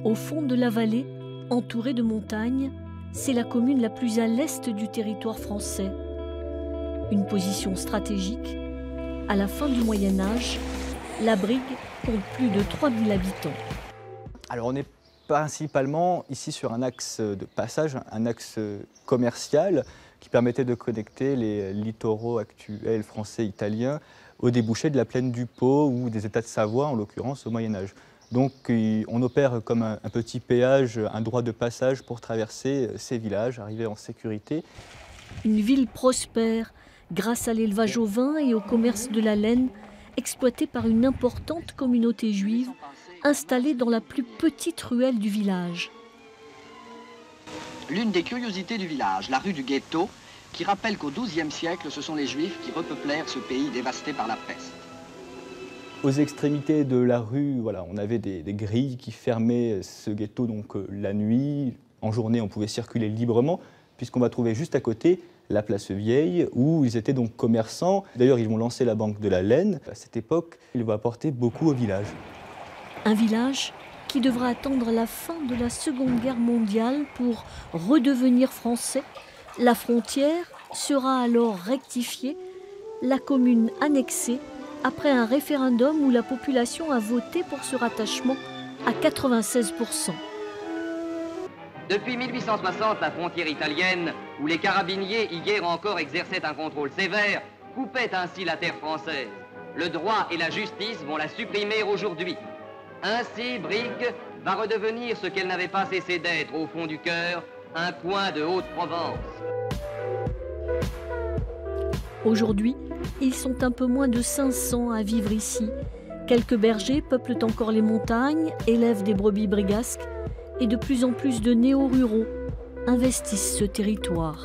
Au fond de la vallée, entourée de montagnes, c'est la commune la plus à l'est du territoire français. Une position stratégique. À la fin du Moyen Âge, la Brigue compte plus de 3000 habitants. Alors on est principalement ici sur un axe de passage, un axe commercial qui permettait de connecter les littoraux actuels français et italiens au débouché de la plaine du Pô ou des États de Savoie, en l'occurrence au Moyen Âge. Donc on opère comme un petit péage, un droit de passage pour traverser ces villages, arriver en sécurité. Une ville prospère grâce à l'élevage au vin et au commerce de la laine, exploité par une importante communauté juive installée dans la plus petite ruelle du village. L'une des curiosités du village, la rue du Ghetto, qui rappelle qu'au XIIe siècle, ce sont les Juifs qui repeuplèrent ce pays dévasté par la peste. Aux extrémités de la rue, voilà, on avait des grilles qui fermaient ce ghetto donc, la nuit. En journée, on pouvait circuler librement, puisqu'on va trouver juste à côté la place Vieille, où ils étaient donc commerçants. D'ailleurs, ils vont lancer la banque de la laine. À cette époque, ils vont apporter beaucoup au village. Un village qui devra attendre la fin de la Seconde Guerre mondiale pour redevenir français. La frontière sera alors rectifiée, la commune annexée, après un référendum où la population a voté pour ce rattachement à 96%. Depuis 1860, la frontière italienne, où les carabiniers hier encore exerçaient un contrôle sévère, coupait ainsi la terre française. Le droit et la justice vont la supprimer aujourd'hui. Ainsi, Brigue va redevenir ce qu'elle n'avait pas cessé d'être au fond du cœur, un coin de Haute-Provence. Aujourd'hui, ils sont un peu moins de 500 à vivre ici. Quelques bergers peuplent encore les montagnes, élèvent des brebis brigasques et de plus en plus de néo-ruraux investissent ce territoire.